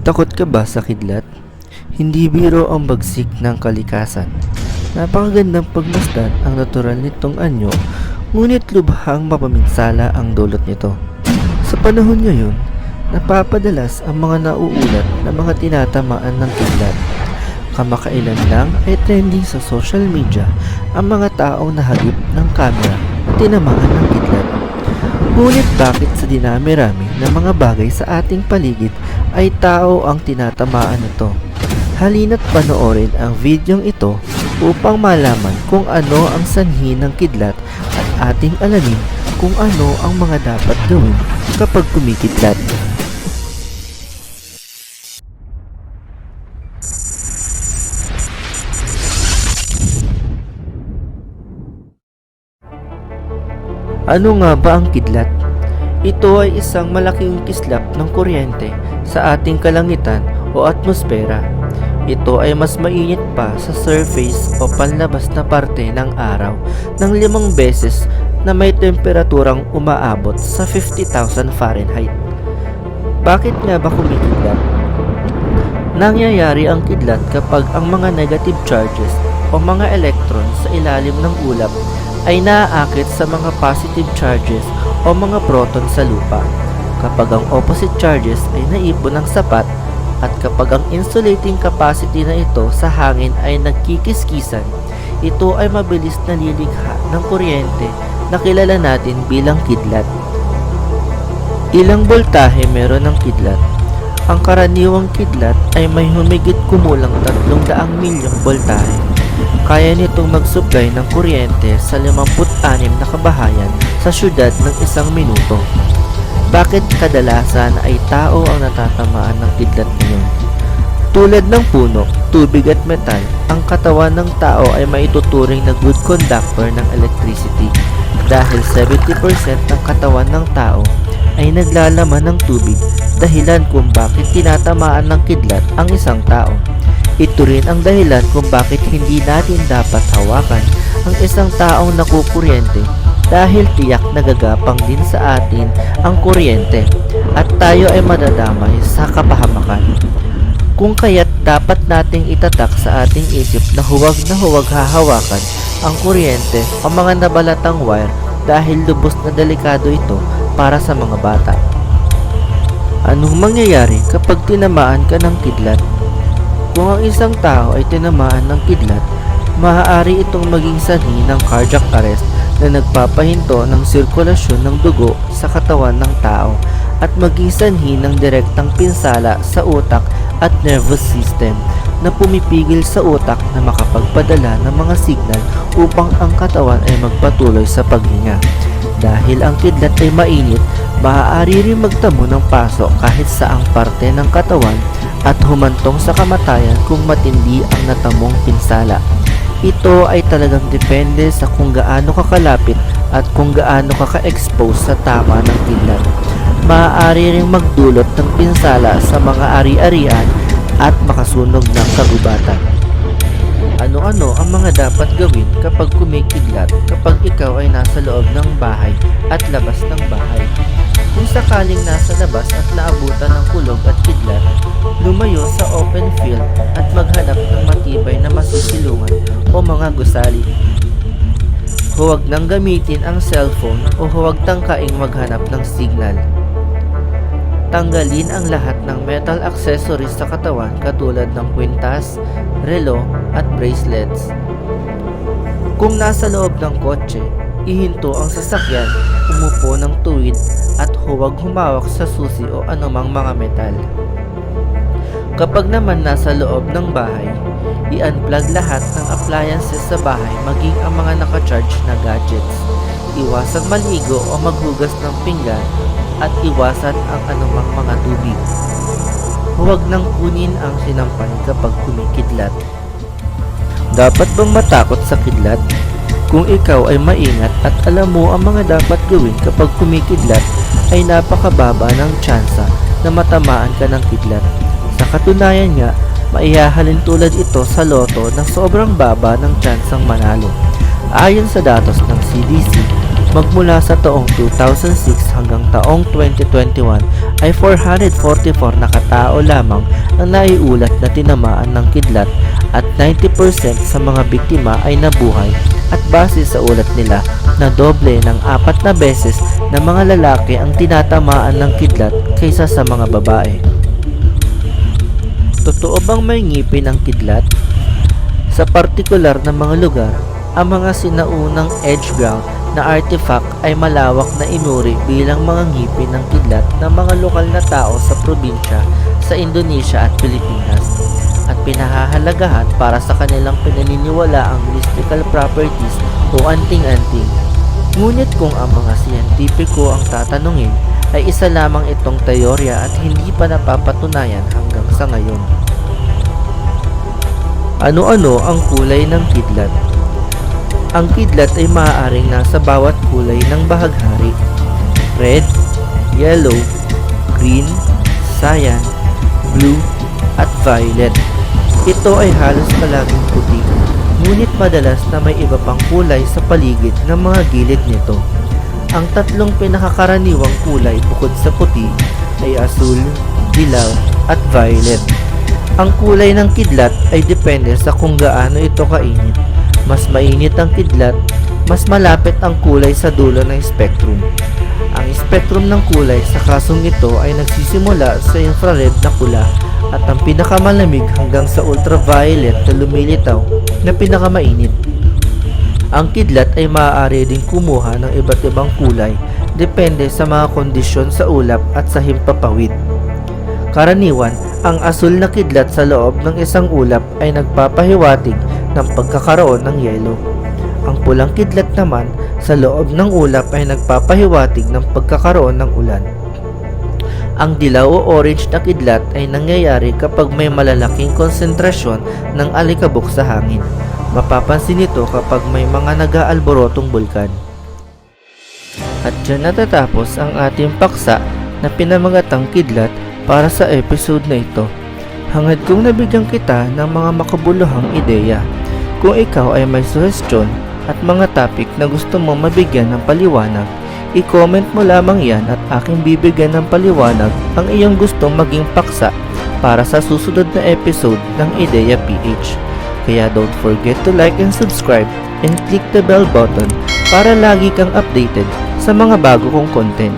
Takot ka ba sa kidlat? Hindi biro ang bagsik ng kalikasan. Napakagandang pagmasdan ang natural nitong anyo, ngunit lubhang mapaminsala ang dulot nito. Sa panahon ngayon, napapadalas ang mga nauulat na mga tinatamaan ng kidlat. Kamakailan lang ay trending sa social media ang mga taong nahagip ng kamera at tinamaan ng kidlat. Ngunit bakit sa dinami-rami ng mga bagay sa ating paligid ay tao ang tinatamaan nito? Halina't panoorin ang videong ito upang malaman kung ano ang sanhi ng kidlat at ating alamin kung ano ang mga dapat gawin kapag kumikidlat. Ano nga ba ang kidlat? Ito ay isang malaking kislap ng kuryente sa ating kalangitan o atmosfera. Ito ay mas mainit pa sa surface o panlabas na parte ng araw ng 5 beses na may temperaturang umaabot sa 50,000 Fahrenheit. Bakit nga ba kumikidlat? Nangyayari ang kidlat kapag ang mga negative charges o mga electrons sa ilalim ng ulap ay naaakit sa mga positive charges o mga proton sa lupa. Kapag ang opposite charges ay naipon ng sapat at kapag ang insulating capacity na ito sa hangin ay nagkikiskisan, ito ay mabilis na lilikha ng kuryente na kilala natin bilang kidlat. Ilang boltahe meron ng kidlat? Ang karaniwang kidlat ay may humigit kumulang 300 milyong boltahe. Kaya nitong mag-supply ng kuryente sa 56 na kabahayan sa syudad ng 1 minuto. Bakit kadalasan ay tao ang natatamaan ng kidlat ngayon? Tulad ng puno, tubig at metal, ang katawan ng tao ay maituturing na good conductor ng electricity dahil 70% ng katawan ng tao ay naglalaman ng tubig, dahilan kung bakit tinatamaan ng kidlat ang isang tao. Ito rin ang dahilan kung bakit hindi natin dapat hawakan ang isang taong nakukuryente dahil tiyak nagagapang din sa atin ang kuryente at tayo ay madadamay sa kapahamakan. Kung kaya't dapat nating itatak sa ating isip na huwag hahawakan ang kuryente o mga nabalatang wire dahil lubos na delikado ito para sa mga bata. Anong mangyayari kapag tinamaan ka ng kidlat? Kung ang isang tao ay tinamaan ng kidlat, maaari itong maging sanhi ng cardiac arrest na nagpapahinto ng sirkulasyon ng dugo sa katawan ng tao at maging sanhi ng direktang pinsala sa utak at nervous system na pumipigil sa utak na makapagpadala ng mga signal upang ang katawan ay magpatuloy sa paghinga. Dahil ang kidlat ay mainit, maaari rin magtamo ng paso kahit saang parte ng katawan at humantong sa kamatayan kung matindi ang natamong pinsala. Ito ay talagang depende sa kung gaano kakalapit at kung gaano ka-expose sa tama ng kidlat. Maaari ring magdulot ng pinsala sa mga ari-arian at makasunog ng kagubatan. Ano-ano ang mga dapat gawin kapag kumikidlat kapag ikaw ay nasa loob ng bahay at labas ng bahay? Kung sakaling nasa labas at naabutan ng kulog at kidlat, lumayo sa open field at maghanap ng matibay na masisilungan o mga gusali. Huwag nang gamitin ang cellphone o huwag tangkaing maghanap ng signal. Tanggalin ang lahat ng metal accessories sa katawan katulad ng kwintas, relo at bracelets. Kung nasa loob ng kotse, ihinto ang sasakyan, umupo ng tuwid at huwag humawak sa susi o anumang mga metal. Kapag naman nasa loob ng bahay, i-unplug lahat ng appliances sa bahay maging ang mga naka-charge na gadgets. Iwasang maligo o maghugas ng pinggan at iwasan ang anumang mga tubig. Huwag nang kunin ang sinampay kapag kumikidlat. Dapat bang matakot sa kidlat? Kung ikaw ay maingat at alam mo ang mga dapat gawin kapag kumikidlat, ay napakababa ng tsansa na matamaan ka ng kidlat. Sa katunayan nga, maihahalin tulad ito sa loto na sobrang baba ng tsansang manalo. Ayon sa datos ng CDC, magmula sa taong 2006 hanggang taong 2021 ay 444 na katao lamang ang naiulat na tinamaan ng kidlat at 90% sa mga biktima ay nabuhay at base sa ulat nila na doble ng 4 na beses na mga lalaki ang tinatamaan ng kidlat kaysa sa mga babae. Totoo bang may ngipin ang kidlat? Sa partikular na mga lugar, ang mga sinaunang edge ground na artifact ay malawak na inuri bilang mga ngipin ng kidlat ng mga lokal na tao sa probinsya sa Indonesia at Pilipinas at pinahahalagahan para sa kanilang pinaniniwalaang mystical properties o anting-anting. Ngunit kung ang mga siyentipiko ang tatanungin, ay isa lamang itong teorya at hindi pa napapatunayan hanggang sa ngayon. Ano-ano ang kulay ng kidlat? Ang kidlat ay maaaring nasa bawat kulay ng bahaghari: red, yellow, green, cyan, blue, at violet. Ito ay halos palaging puti, ngunit madalas na may iba pang kulay sa paligid ng mga gilid nito. Ang tatlong pinakakaraniwang kulay bukod sa puti ay asul, dilaw, at violet. Ang kulay ng kidlat ay depende sa kung gaano ito kainit. Mas mainit ang kidlat, mas malapit ang kulay sa dulo ng spectrum. Ang spectrum ng kulay sa kasong ito ay nagsisimula sa infrared na pula at ang pinakamalamig hanggang sa ultraviolet na lumilitaw na pinakamainit. Ang kidlat ay maaari ding kumuha ng iba't ibang kulay depende sa mga kondisyon sa ulap at sa himpapawid. Karaniwan, ang asul na kidlat sa loob ng isang ulap ay nagpapahiwatig ng pagkakaroon ng yelo. Ang pulang kidlat naman sa loob ng ulap ay nagpapahiwatig ng pagkakaroon ng ulan. Ang dilaw o orange na kidlat ay nangyayari kapag may malalaking konsentrasyon ng alikabok sa hangin. Mapapansin ito kapag may mga nag-aalborotong bulkan. At dyan natatapos ang ating paksa na pinamagatang kidlat para sa episode na ito. Hangad kong nabigyan kita ng mga makabuluhang ideya. Kung ikaw ay may suhestyon at mga topic na gusto mong mabigyan ng paliwanag, i-comment mo lamang yan at aking bibigyan ng paliwanag ang iyong gustong maging paksa para sa susunod na episode ng Ideya PH. Kaya don't forget to like and subscribe and click the bell button para lagi kang updated sa mga bago kong content.